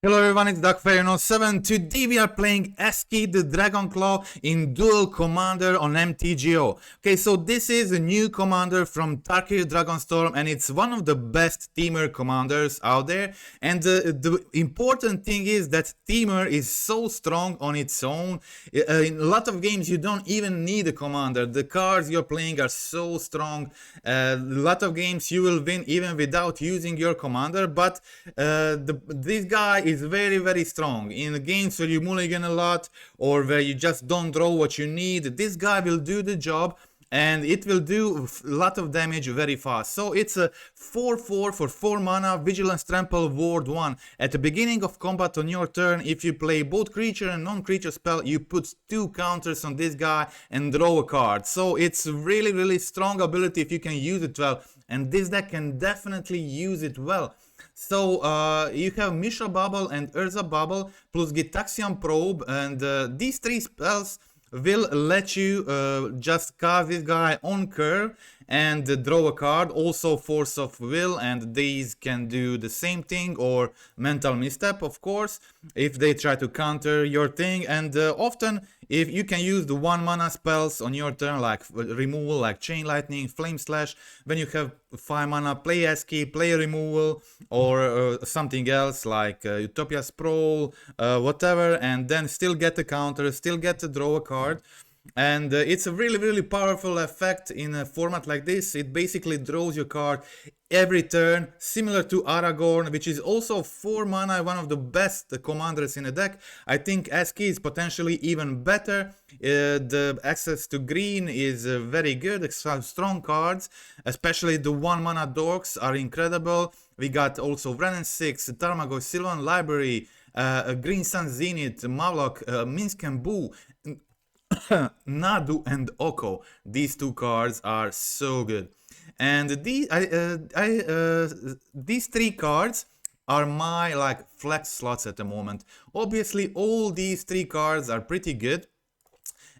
Hello everyone, it's Darkfire07. Today we are playing ESHKI the Dragonclaw in Duel Commander on MTGO. Okay, so this is a new commander from Tarkir Dragonstorm and it's one of the best Temur commanders out there. And the important thing is that Temur is so strong on its own. In a lot of games you don't even need a commander. The cards you're playing are so strong. A lot of games you will win even without using your commander, but this guy is very strong. In games where you mulligan a lot or where you just don't draw what you need, this guy will do the job and it will do a lot of damage very fast. So it's a 4/4 for 4 mana, Vigilance, Trampe and Ward 1. At the beginning of combat on your turn, if you play both creature and non-creature spell, you put 2 counters on this guy and draw a card. So it's really strong ability if you can use it well, and this deck can definitely use it well. So you have Mishra Bubble and Urza Bubble plus Gitaxian Probe, and these 3 spells will let you just cast this guy on curve and draw a card. Also Force of Will, and these can do the same thing, or Mental Misstep of course if they try to counter your thing. And often if you can use the 1 mana spells on your turn, like removal, like Chain Lightning, Flame Slash. When you have 5 mana, play ESHKI, play removal, or something else like Utopia Sprawl, whatever, and then still get a counter, still get to draw a card. And it's a really powerful effect in a format like this. It basically draws your card every turn, similar to Aragorn, which is also 4 mana, one of the best commanders in the deck. I think ESHKI is potentially even better. The access to green is very good. Strong cards, especially the 1 mana dorks are incredible. We got also Wrenn and 6, Tarkir, Sylvan Library, Green Sun Zenith, Mawloc, Minsc Boo, Nadu and Oko. These 2 cards are so good. And these 3 cards are my like flex slots at the moment. Obviously all these 3 cards are pretty good.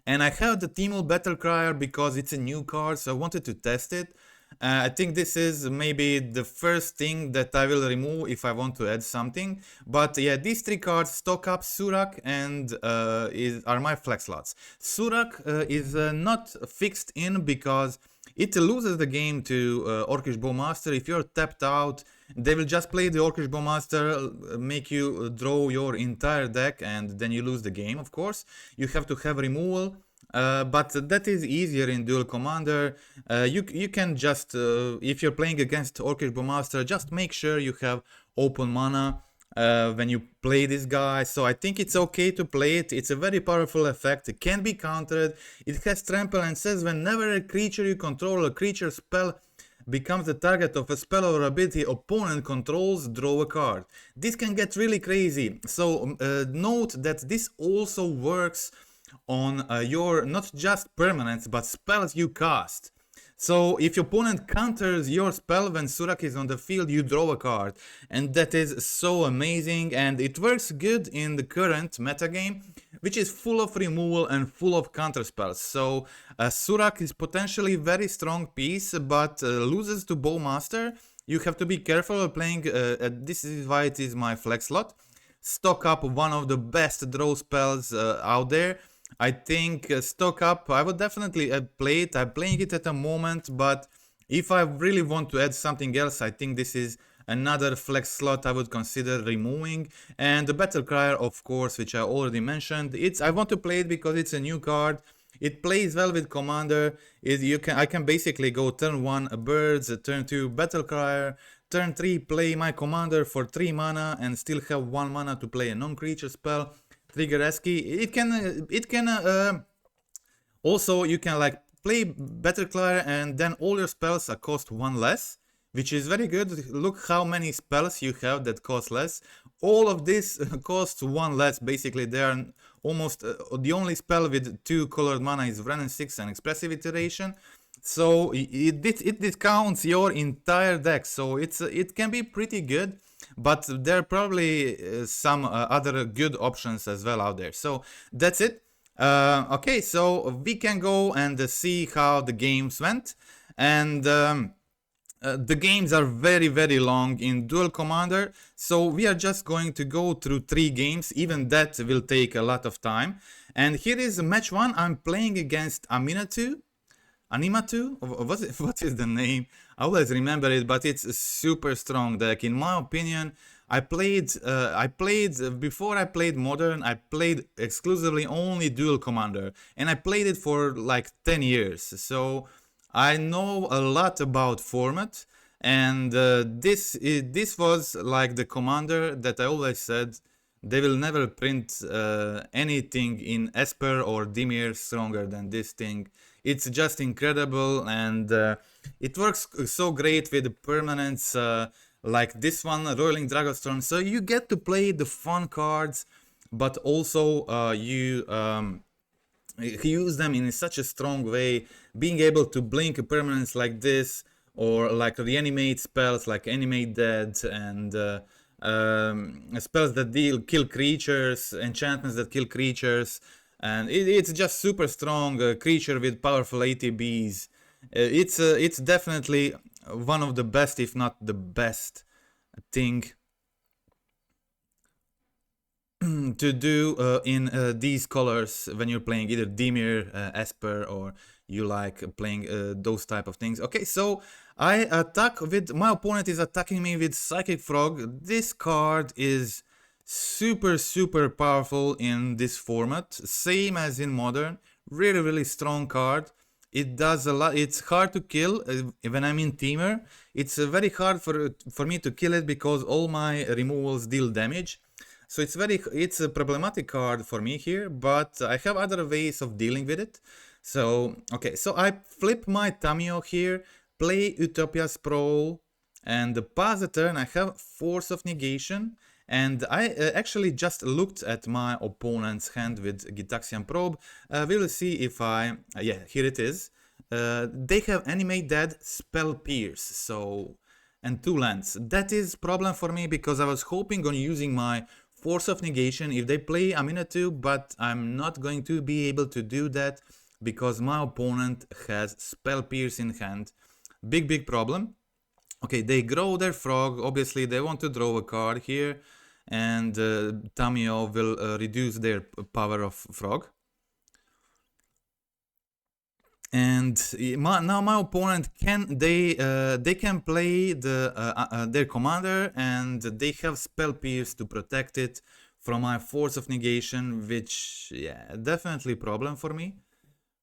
And I have the Temur Battlecryer because it's a new card, so I wanted to test it. I think this is maybe the first thing that I will remove if I want to add something. But yeah, these 3 cards, stock up Surak and are my flex slots. Surak is not fixed in because it loses the game to Orcish Bowmaster. If you're tapped out, they will just play the Orcish Bowmaster, make you draw your entire deck, and then you lose the game, of course. You have to have removal. But that is easier in Duel Commander. You can just, if you're playing against Orcish Bowmaster, just make sure you have open mana when you play this guy. So I think it's okay to play it. It's a very powerful effect. It can be countered. It has Trample and says whenever a creature you control, a creature spell becomes the target of a spell or ability opponent controls, draw a card. This can get really crazy. So note that this also works on your not just permanents but spells you cast. So if your opponent counters your spell when Surak is on the field, you draw a card, and that is so amazing. And it works good in the current metagame, which is full of removal and full of counter spells. So Surak is potentially very strong piece, but loses to Bowmaster. You have to be careful of playing, this is why it is my flex slot. Stock up one of the best draw spells out there. I think stock up, I would definitely play it. I'm playing it at the moment, but if I really want to add something else, I think this is another flex slot I would consider removing. And the Battlecryer, of course, which I already mentioned. I want to play it because it's a new card. It plays well with Commander. I can basically go turn 1 Birds, turn 2 Battlecryer, turn 3 play my Commander for 3 mana and still have 1 mana to play a non-creature spell. Trigger ESHKI. It can also, you can like play Battlecryer and then all your spells are cost 1 less, which is very good. Look how many spells you have that cost less. All of this costs 1 less. Basically they are almost the only spell with 2 colored mana is Wrenn and 6 and Expressive Iteration. So it discounts your entire deck, so it can be pretty good. But there are probably some other good options as well out there. So that's it. Okay, so we can go and see how the games went. And The games are very long in Duel Commander, so we are just going to go through 3 games. Even that will take a lot of time. And here is match 1. I'm playing against Aminatu. Animatu? What is the name? I always remember it, but it's a super strong deck. In my opinion, before I played Modern, I played exclusively only Duel Commander. And I played it for like 10 years. So I know a lot about format. And this was like the commander that I always said they will never print anything in Esper or Dimir stronger than this thing. It's just incredible, and it works so great with permanents like this one, Roiling Dragonstorm. So you get to play the fun cards, but also you use them in such a strong way, being able to blink permanents like this, or like reanimate spells like Animate Dead, and spells that kill creatures, enchantments that kill creatures, and it's just super strong creature with powerful ATBs. It's definitely one of the best, if not the best thing to do in these colors when you're playing either Dimir, Esper, or you like playing those type of things. Okay, so I attack with, my opponent is attacking me with Psychic Frog. This card is super powerful in this format, same as in Modern. Really strong card. It does a lot. It's hard to kill when I'm in Temur. It's very hard for me to kill it because all my removals deal damage. So it's a problematic card for me here, but I have other ways of dealing with it. So, okay, so I flip my Tamiyo here, play Utopia Sprawl, and pass the turn. I have Force of Negation, and I actually just looked at my opponent's hand with Gitaxian Probe. We will see if yeah, here it is. They have Animate Dead, Spell Pierce, so, and 2 lands. That is problem for me because I was hoping on using my Force of Negation if they play Aminatu, but I'm not going to be able to do that because my opponent has Spell Pierce in hand. Big problem. Okay, they grow their frog. Obviously, they want to draw a card here, and Tamiyo will reduce their power of frog. And now my opponent can they can play their commander, and they have Spell Pierce to protect it from my Force of Negation, which, yeah, definitely a problem for me.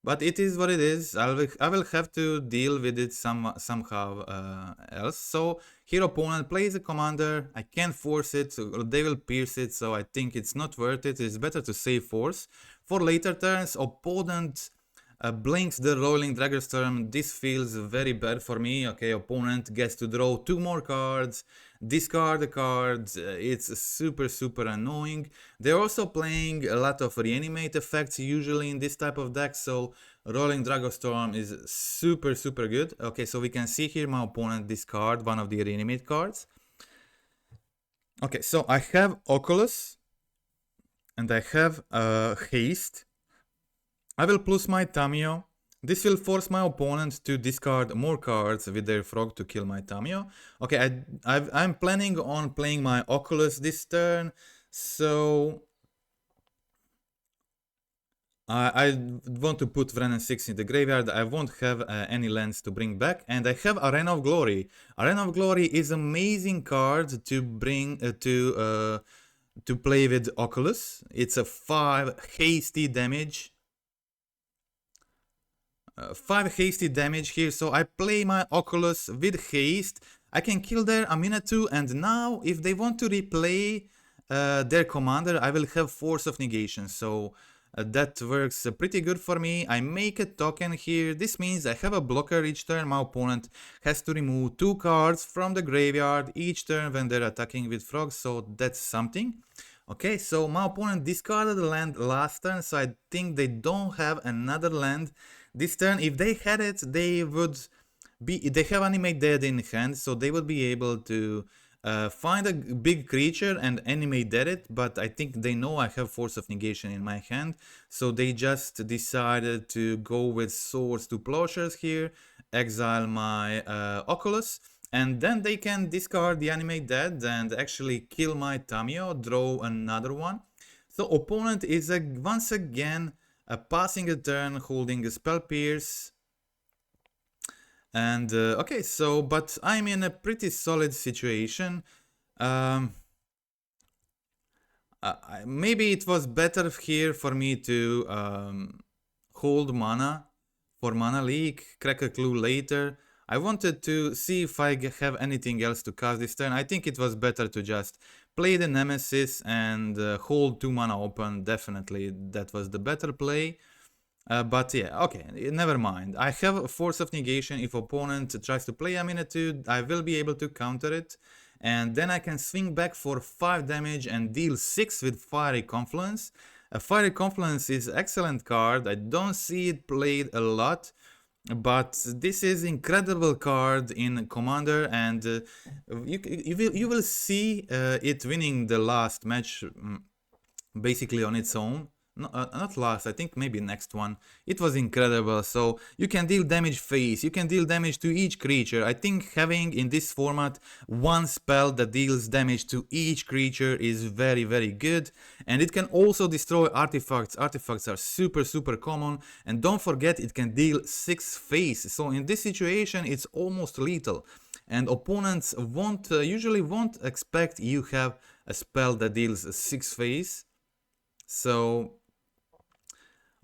But it is what it is. I will have to deal with it somehow else. So here opponent plays a commander. I can't force it. So they will pierce it. So I think it's not worth it. It's better to save force. For later turns, opponent blinks the Roiling Dragonstorm. This feels very bad for me. Okay, opponent gets to draw 2 more cards, discard the cards. It's super annoying. They're also playing a lot of reanimate effects usually in this type of deck, so Roiling Dragonstorm is super good. Okay, so we can see here my opponent discard one of the reanimate cards. Okay, so I have Oculus and I have Haste. I will plus my Tamiyo. This will force my opponent to discard more cards with their frog to kill my Tamiyo. Okay, I'm planning on playing my Oculus this turn, so I want to put Wrenn and 6 in the graveyard. I won't have any lands to bring back, and I have Arena of Glory. Arena of Glory is an amazing card to bring to play with Oculus. It's a 5 hasty damage. 5 hasty damage here, so I play my Oculus with haste. I can kill their Aminatu, and now if they want to replay their commander, I will have Force of Negation, so that works pretty good for me. I make a token here. This means I have a blocker each turn. My opponent has to remove 2 cards from the graveyard each turn when they're attacking with frogs, so that's something. Okay, so my opponent discarded the land last turn, so I think they don't have another land this turn. If they had it, they have Animate Dead in hand, so they would be able to find a big creature and animate it, but I think they know I have Force of Negation in my hand, so they just decided to go with Swords to Plowshares here, exile my Oculus, and then they can discard the Animate Dead and actually kill my Tamiyo, draw another one. So opponent is once again passing a turn, holding a Spell Pierce. And okay, so, but I'm in a pretty solid situation. Maybe it was better here for me to hold mana for Mana Leak, crack a clue later. I wanted to see if I have anything else to cast this turn. I think it was better to just play the Nemesis and hold 2 mana open. Definitely that was the better play. But yeah, okay, never mind. I have a Force of Negation. If opponent tries to play Aminitude, I will be able to counter it. And then I can swing back for 5 damage and deal 6 with Fiery Confluence. A Fiery Confluence is an excellent card. I don't see it played a lot, but this is incredible card in Commander, and you will see it winning the last match basically on its own. Not last, I think maybe next one. It was incredible. So you can deal damage face, you can deal damage to each creature. I think having in this format one spell that deals damage to each creature is very good. And it can also destroy artifacts. Artifacts are super common. And don't forget, it can deal 6 face. So in this situation it's almost lethal. And opponents usually won't expect you have a spell that deals 6 face. So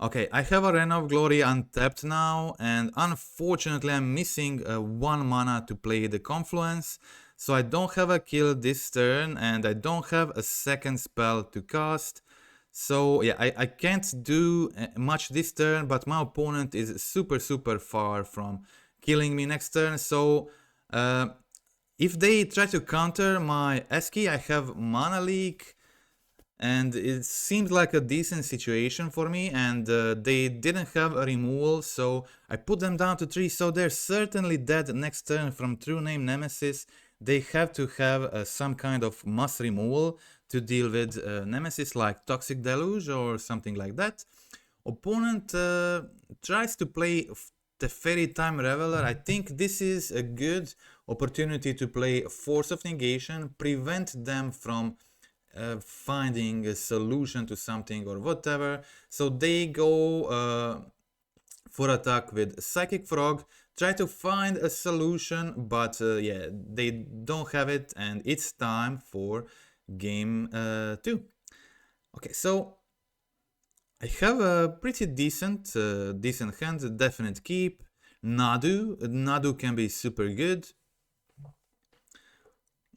okay, I have a Reign of Glory untapped now, and unfortunately I'm missing 1 mana to play the Confluence, so I don't have a kill this turn, and I don't have a second spell to cast. So yeah, I can't do much this turn, but my opponent is super far from killing me next turn. So if they try to counter my ESHKI, I have Mana Leak, and it seemed like a decent situation for me, and they didn't have a removal, so I put them down to 3, so they're certainly dead next turn from True Name Nemesis. They have to have some kind of mass removal to deal with Nemesis, like Toxic Deluge or something like that. Opponent tries to play the Fairy Time Reveler. I think this is a good opportunity to play Force of Negation, prevent them from finding a solution to something or whatever. So they go for attack with Psychic Frog, try to find a solution, but yeah, they don't have it, and it's time for game 2. Okay, so I have a pretty decent hand, definite keep. Nadu can be super good.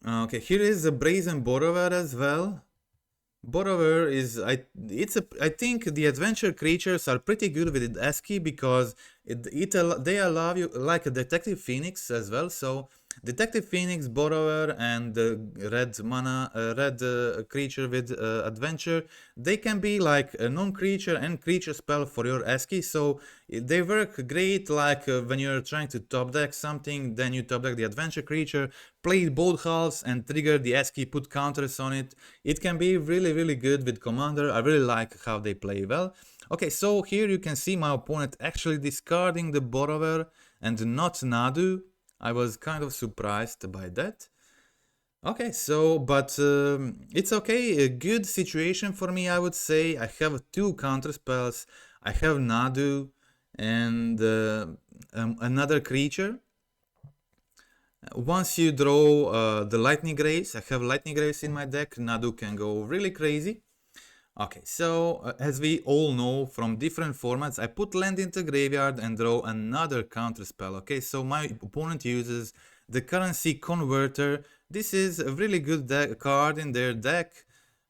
Okay, here is a Brazen Borrower as well. Borrower is, I think the adventure creatures are pretty good with ESHKI because they allow you, like a Detective Phoenix as well. So Detective Phoenix, Borrower, and red creature with adventure, they can be like a non-creature and creature spell for your ESHKI. So they work great, like when you're trying to top deck something, then you top deck the adventure creature, play both halves and trigger the ESHKI, put counters on it. It can be really good with Commander. I really like how they play well. Okay, so here you can see my opponent actually discarding the Borrower and not Nadu. I was kind of surprised by that. Okay, so, but it's okay, a good situation for me, I would say. I have 2 counter spells, I have Nadu and another creature. Once you draw the Lightning Graves, I have Lightning Graves in my deck, Nadu can go really crazy. Okay, so as we all know from different formats, I put land into graveyard and draw another counter spell. Okay, so my opponent uses the Currency Converter. This is a really good card in their deck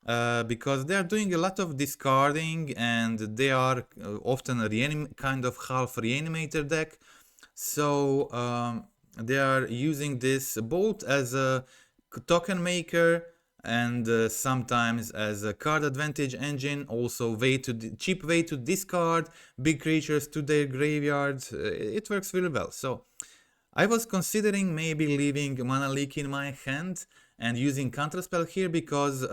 because they are doing a lot of discarding, and they are often a kind of half reanimator deck. So they are using this both as a token maker and sometimes as a card advantage engine, also cheap way to discard big creatures to their graveyards. It works really well. So I was considering maybe leaving Mana Leak in my hand and using counterspell here because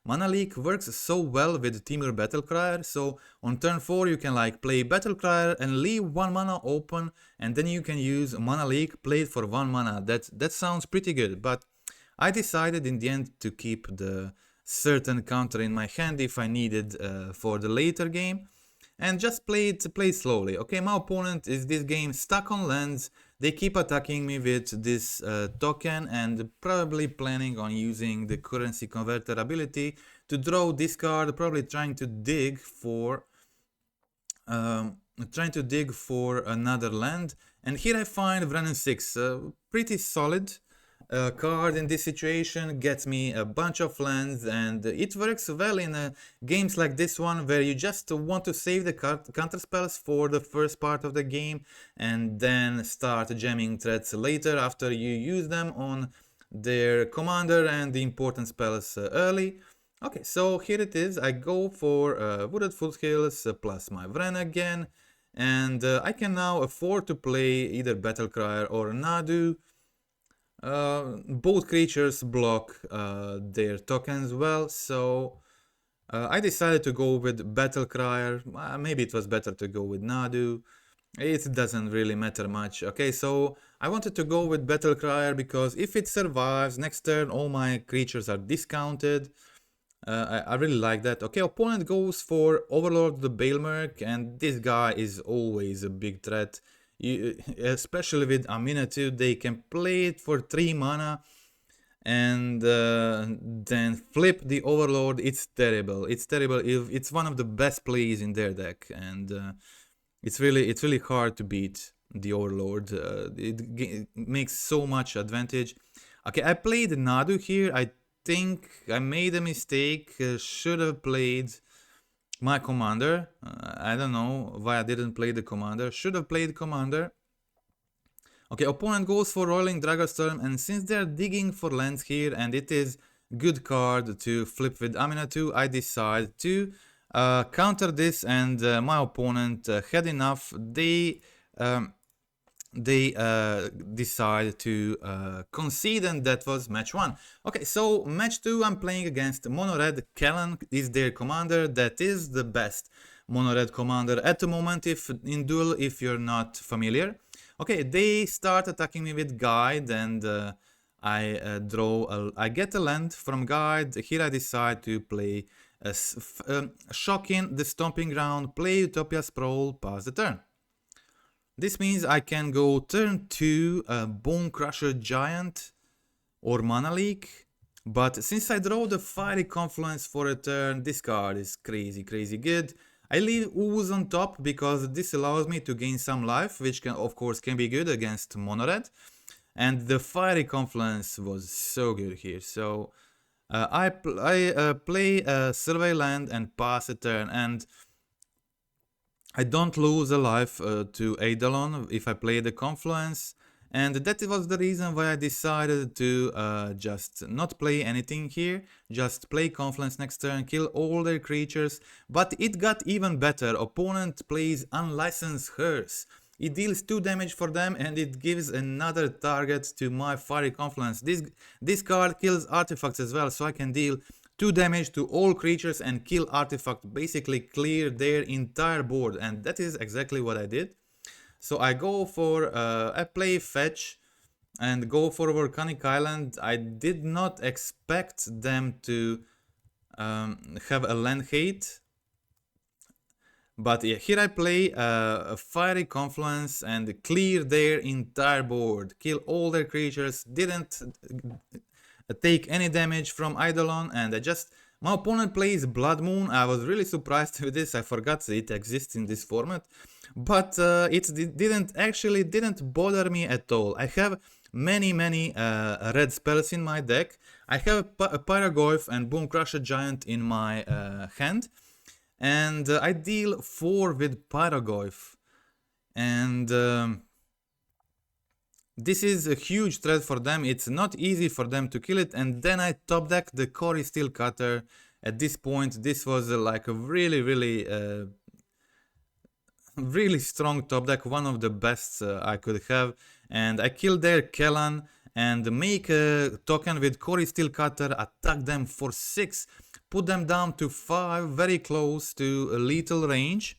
Mana Leak works so well with Temur Battlecryer. So on turn 4 you can like play Battlecryer and leave 1 mana open, and then you can use Mana Leak, play it for 1 mana. That sounds pretty good, but I decided in the end to keep the certain counter in my hand if I needed for the later game, and just play it slowly. Okay, my opponent is this game stuck on lands. They keep attacking me with this token and probably planning on using the currency converter ability to draw this card, probably trying to dig for another land. And here I find Wrenn 6, pretty solid card in this situation, gets me a bunch of lands, and it works well in games like this one where you just want to save the counter spells for the first part of the game and then start jamming threats later after you use them on their commander and the important spells early. Okay, so here it is. I go for Wooded Foothills plus my Wrenn again, and I can now afford to play either Battlecryer or Nadu. Both creatures block their tokens well, so I decided to go with Battlecryer. Maybe it was better to go with Nadu. It doesn't really matter much. Okay, so I wanted to go with Battlecryer because if it survives, next turn all my creatures are discounted. I really like that. Okay, opponent goes for Overlord the Bailmerk, and this guy is always a big threat. Especially with Aminatu, they can play it for 3 mana and then flip the Overlord. It's terrible. It's terrible. It's one of the best plays in their deck, and it's really hard to beat the Overlord. It makes so much advantage. Okay, I played Nadu here. I think I made a mistake. Should have played my commander. I don't know why I didn't play the commander. Should have played commander. Okay, opponent goes for Rolling Dragonstorm, and since they're digging for lands here and it is good card to flip with Aminatu, I decide to counter this, and my opponent had enough. They decide to concede, and that was match 1. Okay, so match 2 I'm playing against Mono Red. Kellan is their commander. That is the best Mono Red commander at the moment in Duel, if you're not familiar. Okay, they start attacking me with Guide, and I get a land from Guide. Here I decide to play Shocking the Stomping Ground, play Utopia Sprawl, pass the turn. This means I can go turn 2 Bone Crusher Giant or Mana Leak, but since I draw the Fiery Confluence for a turn, this card is crazy good. I leave Ooze on top because this allows me to gain some life, which can, of course, can be good against Mono Red, and the Fiery Confluence was so good here. So I play a Survey Land and pass a turn, and I don't lose a life to Eidolon if I play the Confluence, and that was the reason why I decided to just not play anything here, just play Confluence next turn, kill all their creatures. But it got even better. Opponent plays Unlicensed Hearse. It deals 2 damage for them, and it gives another target to my Fiery Confluence. This card kills artifacts as well, so I can deal 2 damage to all creatures and kill artifact, basically clear their entire board, and that is exactly what I did. So I go for, I play Fetch and go for Volcanic Island. I did not expect them to have a land hate, but yeah, here I play a Fiery Confluence and clear their entire board, kill all their creatures, didn't take any damage from Eidolon, and my opponent plays Blood Moon. I was really surprised with this. I forgot it exists in this format, but it didn't bother me at all. I have many red spells in my deck. I have a Pyrogoyf and Bone Crusher Giant in my hand, and I deal 4 with Pyrogoyf, and this is a huge threat for them. It's not easy for them to kill it, and then I top deck the Cory Steel Cutter. At this point, this was like a really strong top deck, one of the best I could have, and I killed their Kellan, and make a token with Core Steel Cutter, attack them for 6, put them down to 5, very close to lethal range.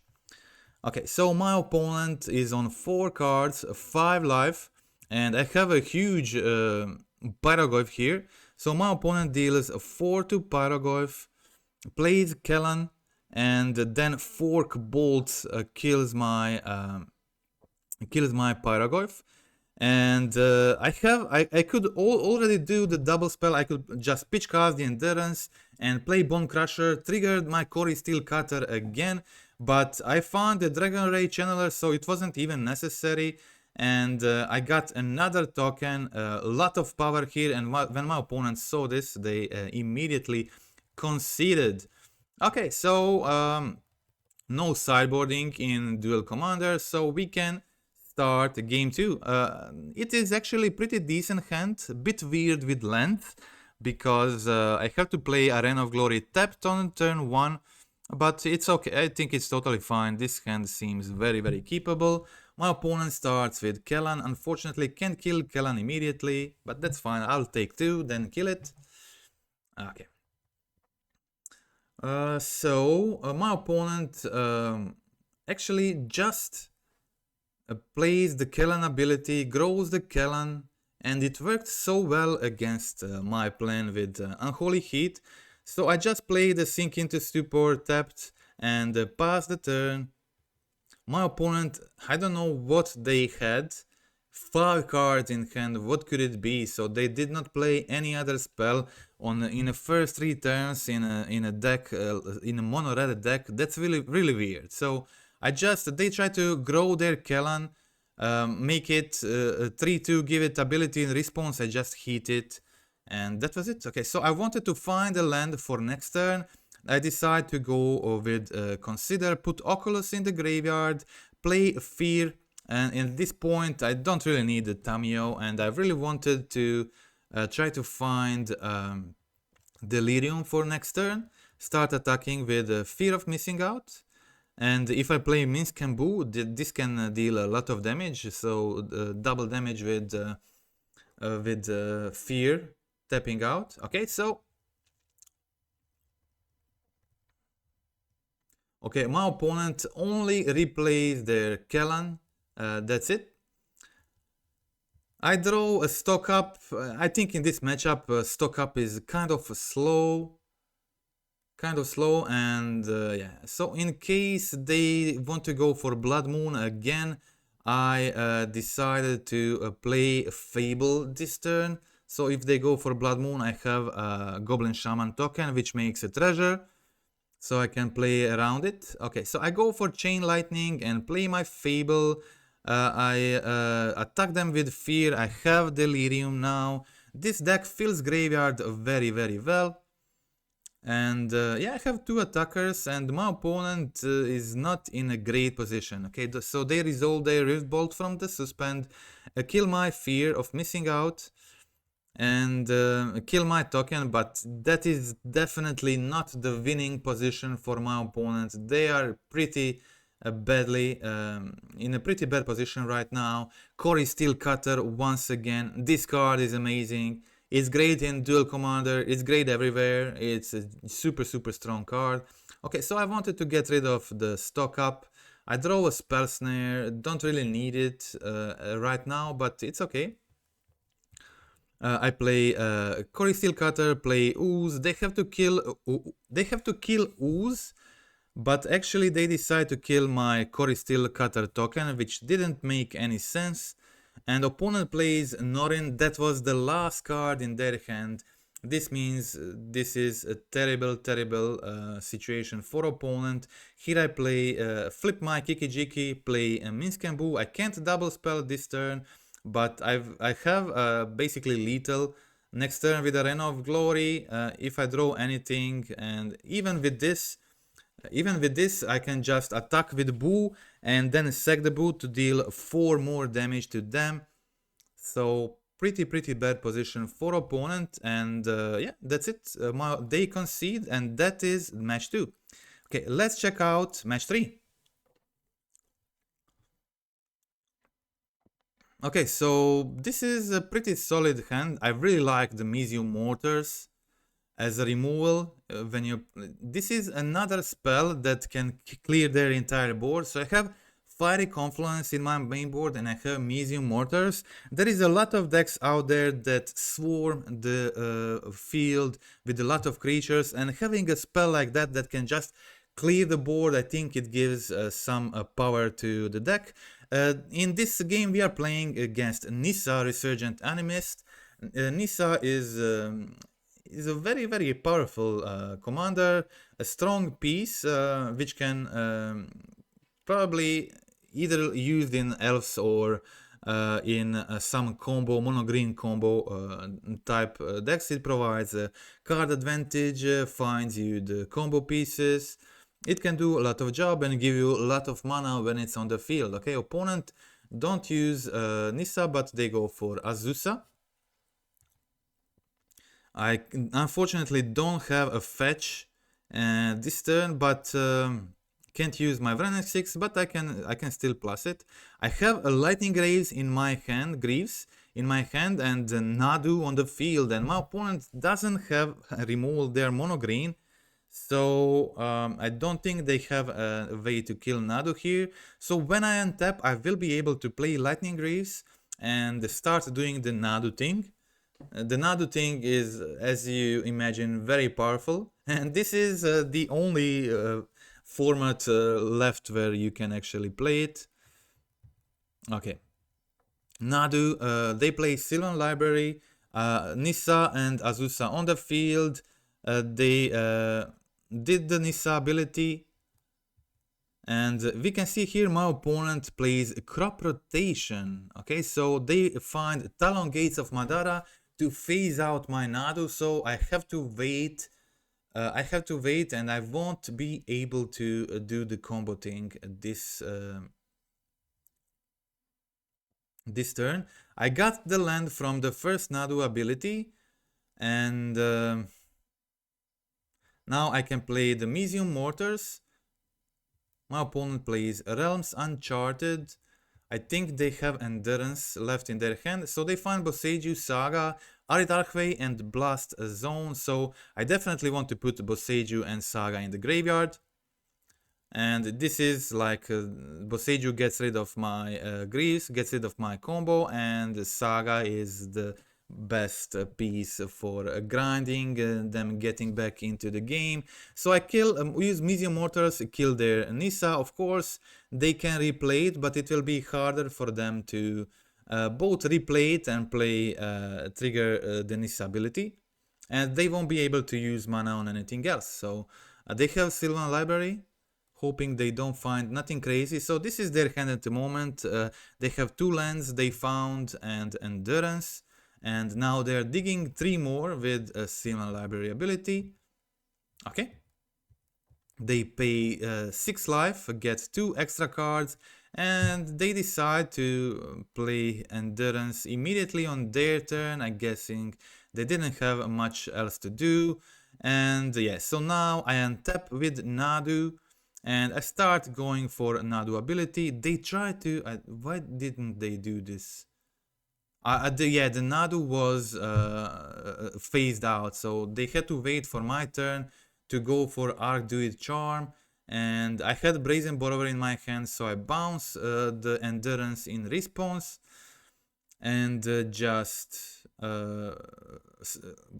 Okay, so my opponent is on 4 cards, 5 life, and I have a huge Pyrogoyf here. So my opponent deals 4 to Pyrogoyf, plays Kellan, and then Fork Bolt kills my Pyrogoyf. And I could already do the double spell. I could just pitch cast the Endurance and play Bone Crusher, triggered my Core Steel Cutter again, but I found the Dragon Ray Channeler, so it wasn't even necessary. And I got another token, a lot of power here, and when my opponents saw this, they immediately conceded. Okay, so no sideboarding in Duel Commander, so we can start game 2. It is actually pretty decent hand, a bit weird with length, because I have to play Arena of Glory tapped on turn 1, but it's okay, I think it's totally fine. This hand seems very keepable. My opponent starts with Kellan, unfortunately can't kill Kellan immediately, but that's fine, I'll take 2, then kill it. Okay. My opponent actually just plays the Kellan ability, grows the Kellan, and it worked so well against my plan with Unholy Heat. So I just played the Sink into Stupor tapped and passed the turn. My opponent, I don't know what they had, 5 cards in hand, what could it be? So they did not play any other spell in the first 3 turns in a deck, in a mono red deck. That's really weird. So they try to grow their Kellan, make it 3-2, give it ability in response. I just hit it, and that was it. Okay, so I wanted to find a land for next turn. I decided to go with Consider, put Oculus in the graveyard, play Fear, and at this point I don't really need the Tamiyo, and I really wanted to try to find Delirium for next turn, start attacking with Fear of Missing Out. And if I play Minsc Boo, this can deal a lot of damage, so double damage with Fear tapping out. Okay, so my opponent only replays their Kellan. That's it. I draw a stock up. I think in this matchup, stock up is kind of slow, and yeah. So in case they want to go for Blood Moon again, I decided to play Fable this turn. So if they go for Blood Moon, I have a Goblin Shaman token, which makes a treasure, so I can play around it. Okay, so I go for Chain Lightning and play my Fable. I attack them with Fear. I have Delirium now. This deck fills graveyard very well. And yeah, I have 2 attackers, and my opponent is not in a great position. Okay, so they resolve their Rift Bolt from the suspend, kill my Fear of Missing Out, and kill my token, but that is definitely not the winning position for my opponent. They are pretty badly in a pretty bad position right now. Core Steel Cutter once again. This card is amazing. It's great in Duel Commander, it's great everywhere, it's a super strong card. Okay, so I wanted to get rid of the stock up. I draw a Spell Snare, don't really need it right now, but it's okay. I play Core Steel Cutter, play Ooze. They have to kill Ooze, but actually they decide to kill my Core Steel Cutter token, which didn't make any sense. And opponent plays Norin. That was the last card in their hand. This means this is a terrible situation for opponent. Here I play flip my Kiki-Jiki, play Minsc Boo. I can't double spell this turn, but I have basically lethal next turn with Arena of Glory. If I draw anything, and even with this, I can just attack with Boo and then sack the Boo to deal 4 more damage to them. So pretty bad position for opponent, and yeah, that's it. They concede, and that is match 2. Okay, let's check out match 3. Okay, so this is a pretty solid hand. I really like the Minsc Mortars as a removal. When you this is another spell that can clear their entire board. So I have Fiery Confluence in my main board and I have Minsc Mortars. There is a lot of decks out there that swarm the field with a lot of creatures, and having a spell like that that can just clear the board, I think it gives some power to the deck. In this game we are playing against Nissa, Resurgent Animist. Nissa is a very powerful commander, a strong piece which can probably either used in elves or in some combo, mono-green combo type decks. It provides a card advantage, finds you the combo pieces. It can do a lot of job and give you a lot of mana when it's on the field. Okay, opponent don't use Nissa, but they go for Azusa. I unfortunately don't have a fetch this turn, but can't use my Vrenix 6, but I can still plus it. I have a Lightning Greaves in my hand, and Nadu on the field, and my opponent doesn't have removed their mono green. So I don't think they have a way to kill Nadu here. So when I untap, I will be able to play Lightning Greaves and start doing the Nadu thing. The Nadu thing is, as you imagine, very powerful. And this is the only format left where you can actually play it. Okay. Nadu, they play Sylvan Library, Nissa and Azusa on the field. They did the Nissa ability, and we can see here my opponent plays Crop Rotation. Okay, so they find Talon Gates of Madara to phase out my Nadu, so I have to wait. And I won't be able to do the combo thing this this turn. I got the land from the first Nadu ability, and now I can play the Minsc Mortars. My opponent plays Realms Uncharted. I think they have Endurance left in their hand, so they find Boseiju, Saga, Arid Archway and Blast Zone, so I definitely want to put Boseiju and Saga in the graveyard. And this is like Boseiju gets rid of my Greaves, gets rid of my combo, and Saga is the best piece for grinding them getting back into the game. So I use Minsc Mortars, kill their Nissa. Of course they can replay it, but it will be harder for them to both replay it and play trigger the Nissa ability, and they won't be able to use mana on anything else. So they have Sylvan Library, hoping they don't find nothing crazy. So this is their hand at the moment. They have 2 lands they found and Endurance, and now they're digging 3 more with a Sylvan Library ability. Okay. They pay 6 life, get 2 extra cards, and they decide to play Endurance immediately on their turn. I'm guessing they didn't have much else to do. And yeah, so now I untap with Nadu, and I start going for Nadu ability. They try to... why didn't they do this? Yeah, the Nadu was phased out, so they had to wait for my turn to go for Arcduid Charm, and I had Brazen Borrower in my hand, so I bounce the Endurance in response and just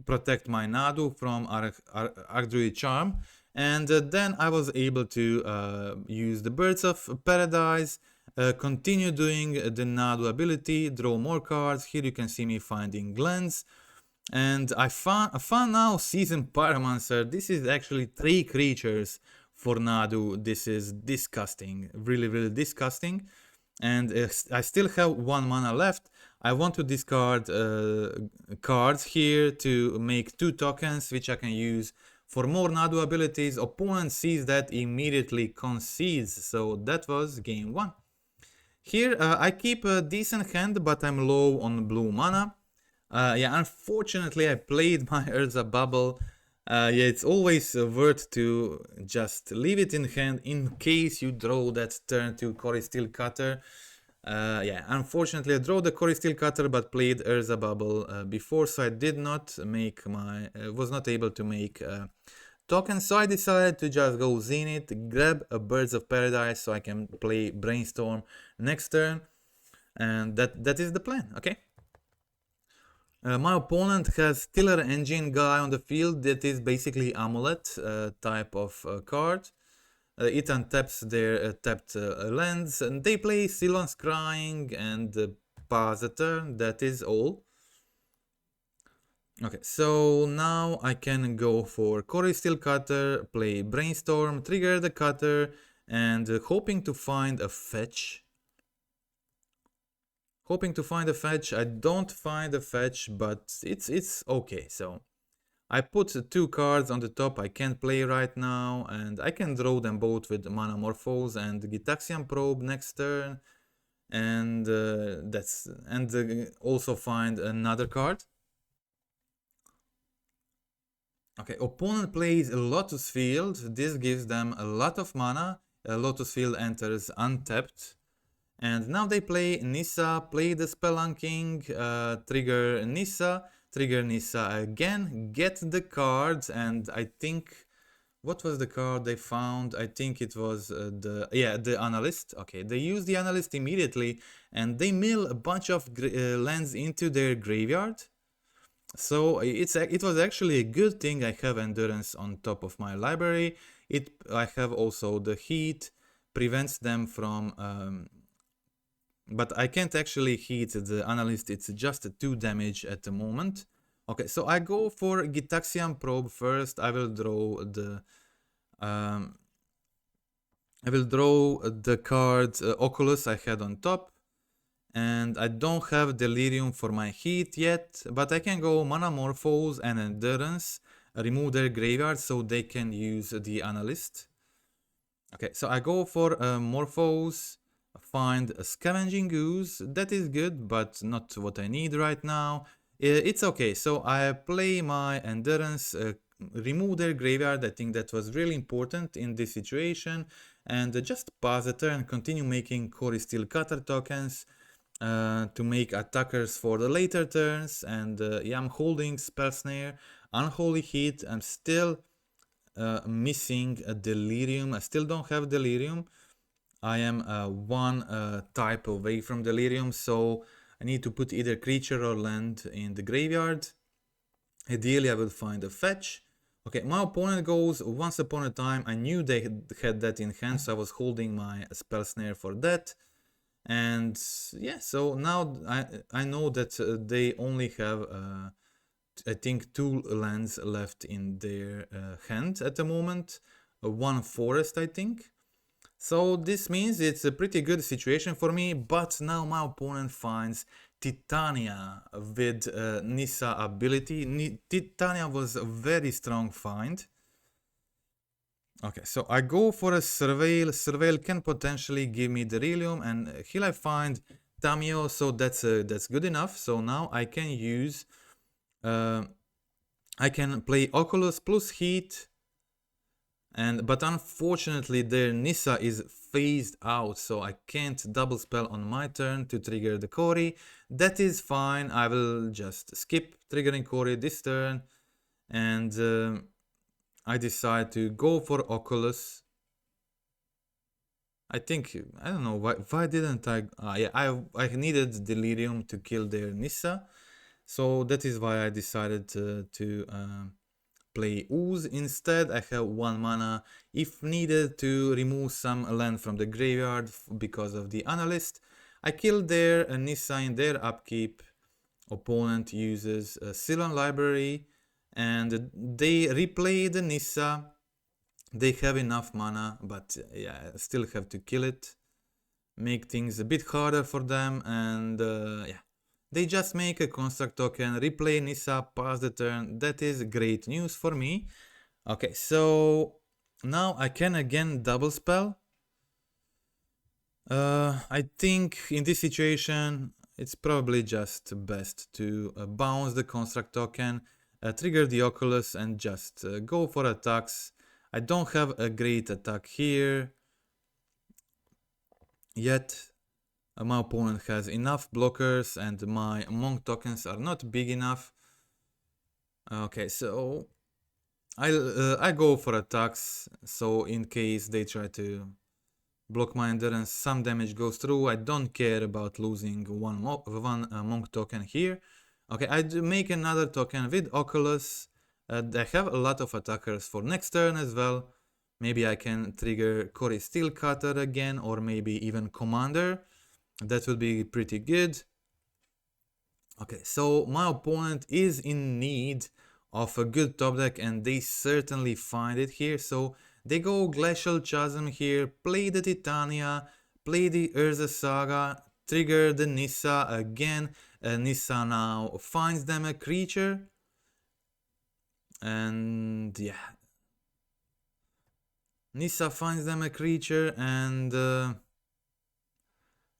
protect my Nadu from Arcduid Charm. And then I was able to use the Birds of Paradise, continue doing the Nadu ability, draw more cards. Here you can see me finding Glens. And I found now Seasoned Pyromancer. This is actually 3 creatures for Nadu. This is disgusting, really disgusting. And I still have 1 mana left. I want to discard cards here to make 2 tokens, which I can use for more Nadu abilities. Opponent sees that, immediately concedes. So that was game 1. Here I keep a decent hand, but I'm low on blue mana. Yeah, unfortunately I played my Urza Bubble. Yeah, it's always worth to just leave it in hand in case you draw that turn 2 Core Steel Cutter. Yeah, unfortunately I drew the Core Steel Cutter but played Urza Bubble before, so I did not make my, was not able to make tokens, so I decided to just go Zenith, grab a Birds of Paradise so I can play Brainstorm next turn, and that is the plan, okay? My opponent has Tiller Engine guy on the field that is basically Amulet type of card. It untaps their tapped lands, and they play Sylvan Scrying and pass a turn, that is all. Okay, so now I can go for Core Steel Cutter, play Brainstorm, trigger the Cutter, and hoping to find a fetch. I don't find a fetch, but it's okay. So I put 2 cards on the top I can't play right now, and I can draw them both with Manamorphose and Gitaxian Probe next turn, and also find another card. Okay, opponent plays a Lotus Field. This gives them a lot of mana. Lotus Field enters untapped. And now they play Nissa, play the Spelunking, trigger Nissa again, get the cards, and I think, what was the card they found? I think it was the Analyst. Okay, they use the Analyst immediately, and they mill a bunch of lands into their graveyard. So it was actually a good thing I have Endurance on top of my library. I have also the Heat, prevents them from... but I can't actually hit the Analyst, it's just a 2 damage at the moment. Okay, so I go for Gitaxian Probe first. I will draw the card Oculus I had on top. And I don't have Delirium for my Heat yet, but I can go Manamorphose and Endurance, remove their graveyard so they can use the Analyst. Okay, so I go for Morphose, find a Scavenging Ooze. That is good, but not what I need right now. It's okay, so I play my Endurance, remove their graveyard. I think that was really important in this situation, and just pass the turn, continue making Core Steel Cutter tokens to make attackers for the later turns. And yeah, I'm holding Spell Snare, Unholy Heat. I'm still missing a Delirium. I still don't have Delirium. I am one type away from Delirium, so I need to put either creature or land in the graveyard. Ideally, I will find a fetch. Okay, my opponent goes Once Upon a Time. I knew they had that in hand, so I was holding my Spell Snare for that. And yeah, so now I know that they only have I think 2 lands left in their hand at the moment, 1 forest I think. So this means it's a pretty good situation for me, but now my opponent finds Titania with Nissa ability. Titania was a very strong find. Okay, so I go for a Surveil. Surveil can potentially give me Delirium, and here I find Tamio, so that's good enough. So now I can use... I can play Oculus plus Heat, but unfortunately their Nissa is phased out, so I can't double spell on my turn to trigger the Kori. That is fine, I will just skip triggering Kori this turn, and I decide to go for Oculus. I think, I don't know, why didn't I... yeah, I needed Delirium to kill their Nissa, so that is why I decided to play Ooze instead. I have 1 mana if needed to remove some land from the graveyard because of the Analyst. I kill their Nissa in their upkeep. Opponent uses a Sylvan library, and they replay the Nissa. They have enough mana, but yeah, I still have to kill it. Make things a bit harder for them, and yeah. They just make a construct token, replay Nissa, pass the turn. That is great news for me. Okay, so now I can again double spell. I think in this situation it's probably just best to bounce the construct token, trigger the Oculus, and just go for attacks. I don't have a great attack here yet. My opponent has enough blockers and my monk tokens are not big enough. Okay, so I go for attacks, so in case they try to block my endurance, some damage goes through. I don't care about losing one monk token here. Okay, I do make another token with Oculus. I have a lot of attackers for next turn as well. Maybe I can trigger Cory Steelcutter again, or maybe even Commander. That would be pretty good. Okay, so my opponent is in need of a good top deck, and they certainly find it here. So they go Glacial Chasm here, play the Titania, play the Urza Saga, trigger the Nissa again. Nissa now finds them a creature. And yeah, Nissa finds them a creature, and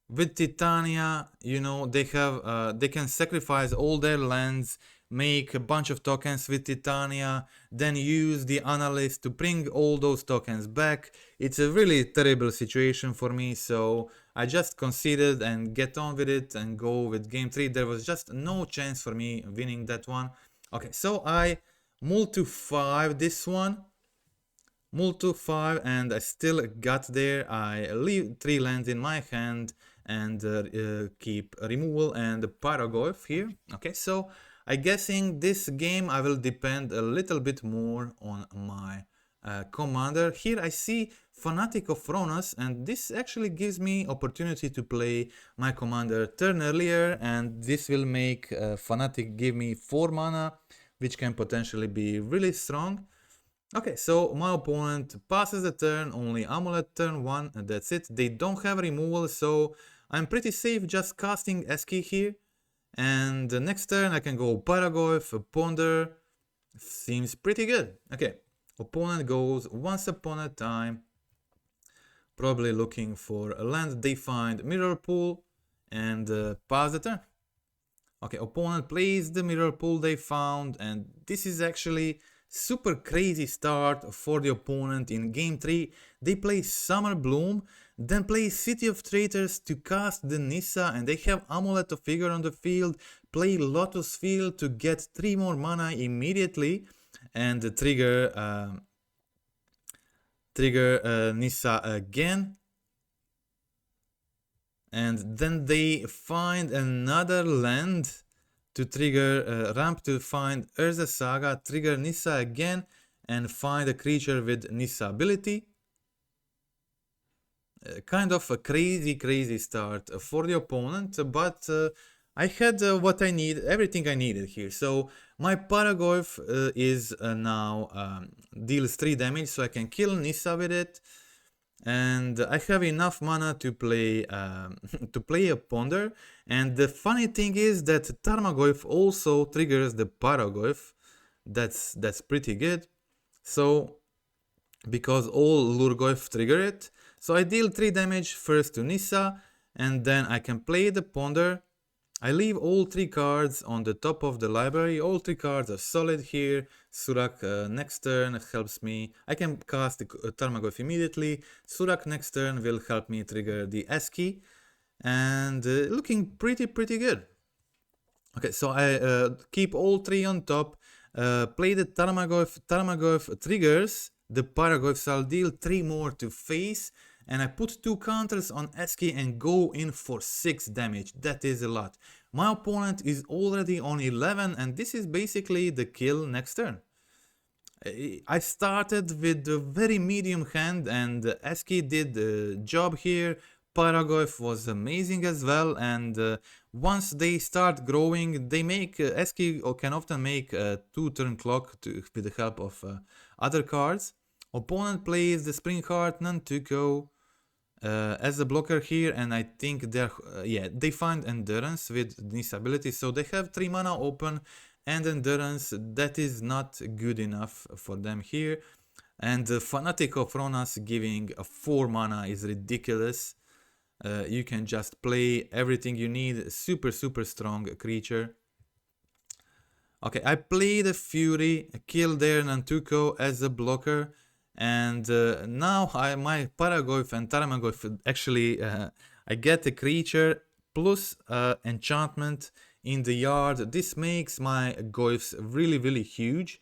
with Titania, you know, they can sacrifice all their lands, make a bunch of tokens with Titania, then use the Analyst to bring all those tokens back. It's a really terrible situation for me, so I just conceded and get on with it and go with game 3. There was just no chance for me winning that one. Okay, so I mult to 5 this one. Mult to 5, and I still got there. I leave 3 lands in my hand and keep removal and Paragoyf here. Okay, so I guessing this game I will depend a little bit more on my commander. Here I see Fanatic of Fronas, and this actually gives me opportunity to play my commander turn earlier, and this will make Fanatic give me 4 mana, which can potentially be really strong. Okay, so my opponent passes the turn, only Amulet turn 1, and that's it. They don't have removal, so I'm pretty safe just casting ESHKI here. And the next turn I can go Paragoyf, Ponder. Seems pretty good. Okay, opponent goes Once Upon a Time. Probably looking for a land. They find Mirror Pool and pass the turn. Okay, opponent plays the Mirror Pool they found, and this is actually super crazy start for the opponent in game 3. They play Summer Bloom, then play City of Traitors to cast the Nissa, and they have Amulet of Vigor on the field, play Lotus Field to get 3 more mana immediately, and trigger Nissa again. And then they find another land to trigger ramp to find Urza Saga, trigger Nissa again, and find a creature with Nissa ability. Kind of a crazy start for the opponent, but I had what I need, everything I needed here. So my Paragoyf is now deals 3 damage, so I can kill Nissa with it. And I have enough mana to play a Ponder. And the funny thing is that Tarmogoyf also triggers the Paragoyf. That's pretty good. So because all Lurgoyf trigger it, so I deal 3 damage first to Nissa, and then I can play the Ponder. I leave all 3 cards on the top of the library. All 3 cards are solid here. Surak next turn helps me. I can cast the Tarmogoyf immediately. Surak next turn will help me trigger the ESHKI. And looking pretty good. Okay, so I keep all 3 on top. Play the Tarmogoyf. Tarmogoyf triggers the Paragoyf. I'll deal 3 more to face. And I put 2 counters on ESHKI and go in for 6 damage. That is a lot. My opponent is already on 11, and this is basically the kill next turn. I started with a very medium hand, and ESHKI did the job here. Paragoyf was amazing as well, and once they start growing, they make ESHKI can often make a 2-turn clock with the help of other cards. Opponent plays the Springheart Nantuko as a blocker here, and I think they find Endurance with this ability, so they have 3 mana open and Endurance. That is not good enough for them here. And Fanatic of Fronas giving 4 mana is ridiculous. You can just play everything you need. Super strong creature. Okay, I play the Fury, kill their Nantuko as a blocker. And now my Paragoyf and Tarmogoyf, actually, I I get a creature plus enchantment in the yard. This makes my Goyfs really huge.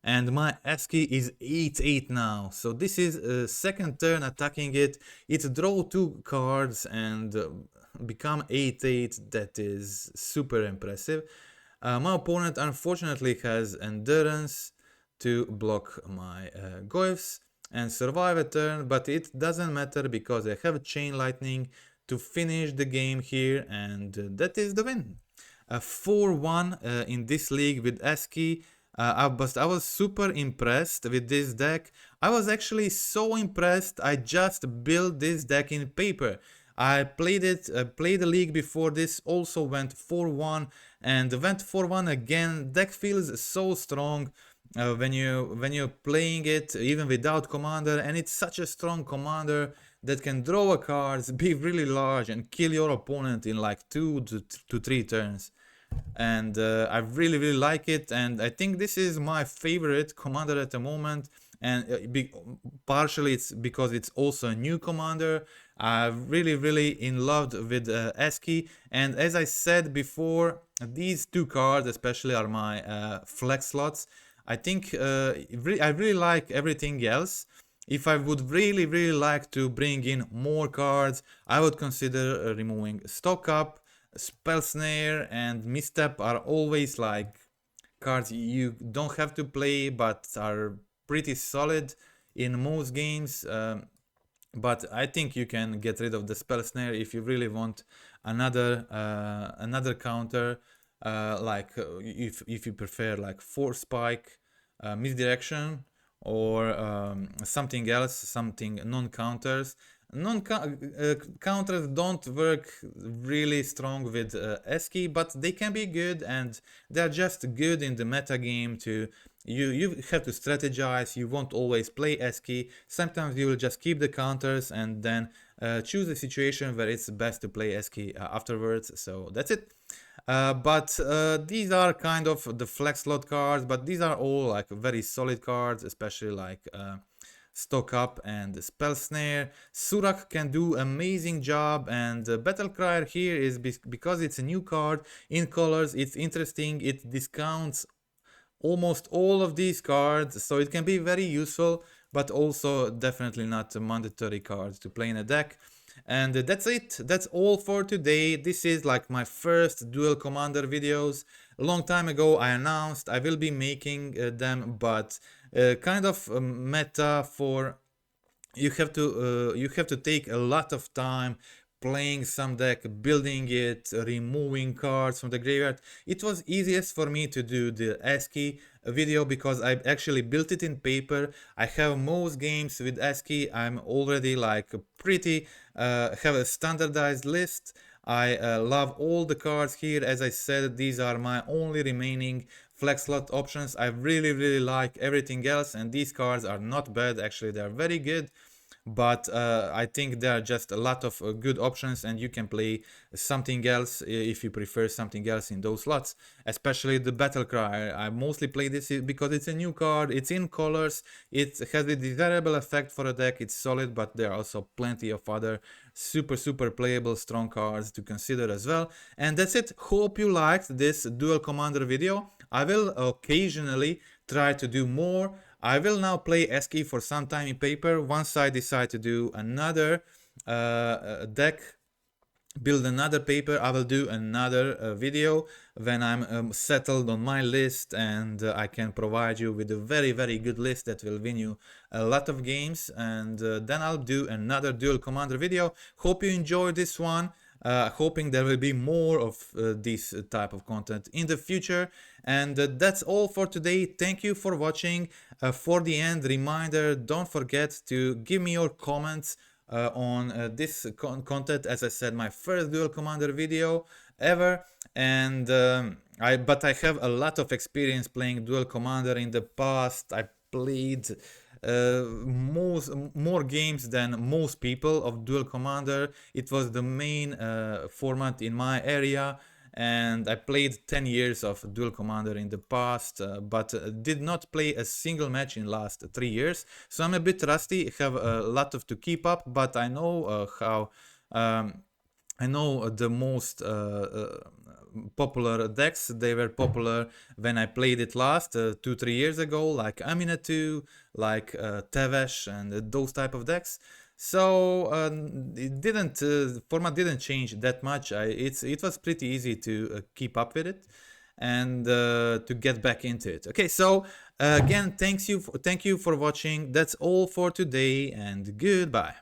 And my ESHKI is 8-8 now, so this is second turn attacking it. It draw 2 cards and become 8-8. That is super impressive. My opponent unfortunately has endurance to block my Goyfs and survive a turn, but it doesn't matter because I have Chain Lightning to finish the game here, and that is the win. 4-1 in this league with ESHKI. But I was super impressed with this deck. I was actually so impressed, I just built this deck in paper. I played the league before this, also went 4-1 and went 4-1 again. Deck feels so strong when you're playing it even without commander, and it's such a strong commander that can draw a cards, be really large and kill your opponent in like 2 to 3 turns. And I really like it, and I think this is my favorite commander at the moment, and partially it's because it's also a new commander. I'm really in love with ESHKI, and as I said before, these 2 cards especially are my flex slots. I think I really like everything else. If I would really like to bring in more cards, I would consider removing Stock Up. Spell Snare and Misstep are always like cards you don't have to play but are pretty solid in most games. But I think you can get rid of the Spell Snare if you really want another counter, like if you prefer like Force Spike, Misdirection, or something else, something non-counters. Counters don't work really strong with ESHKI, but they can be good, and they're just good in the meta game to you have to strategize. You won't always play ESHKI. Sometimes you will just keep the counters and then choose a situation where it's best to play ESHKI afterwards. So that's it. But these are kind of the flex slot cards, but these are all like very solid cards, especially like Stock Up and Spell Snare. Surak can do amazing job, and Battle Crier here is because it's a new card in colors. It's interesting. It discounts almost all of these cards, so it can be very useful, but also definitely not a mandatory card to play in a deck. And that's it. That's all for today. This is like my first Duel Commander videos. A long time ago I announced I will be making them, but kind of meta for you have to take a lot of time playing some deck, building it, removing cards from the graveyard. It was easiest for me to do the ESHKI video because I actually built it in paper. I have most games with ESHKI. I'm already like pretty have a standardized list. I love all the cards here. As I said, these are my only remaining flex slot options. I really like everything else, and these cards are not bad. Actually, they're very good. But I think there are just a lot of good options, and you can play something else if you prefer something else in those slots, especially the Battle Cry. I mostly play this because it's a new card, it's in colors, it has a desirable effect for a deck, it's solid, but there are also plenty of other super playable strong cards to consider as well. And that's it. Hope you liked this Duel Commander video. I will occasionally try to do more. I will now play ESHKI for some time in paper. Once I decide to do another deck, build another paper, I will do another video when I'm settled on my list, and I can provide you with a very good list that will win you a lot of games, and then I'll do another Duel Commander video. Hope you enjoyed this one. Hoping there will be more of this type of content in the future. And that's all for today. Thank you for watching. For the end, reminder, don't forget to give me your comments on this content. As I said, my first Duel Commander video ever, and but I have a lot of experience playing Duel Commander in the past. I played more games than most people of Duel Commander. It was the main format in my area, and I played 10 years of Duel Commander in the past, but did not play a single match in last 3 years. So I'm a bit rusty, have a lot to keep up, but I know how I know the most popular decks, they were popular when I played it last 2-3 years ago, like Aminatu, like Tevesh, and those type of decks. So it didn't format didn't change that much. It was pretty easy to keep up with it and to get back into it. Okay, so again, thank you for watching. That's all for today, and goodbye.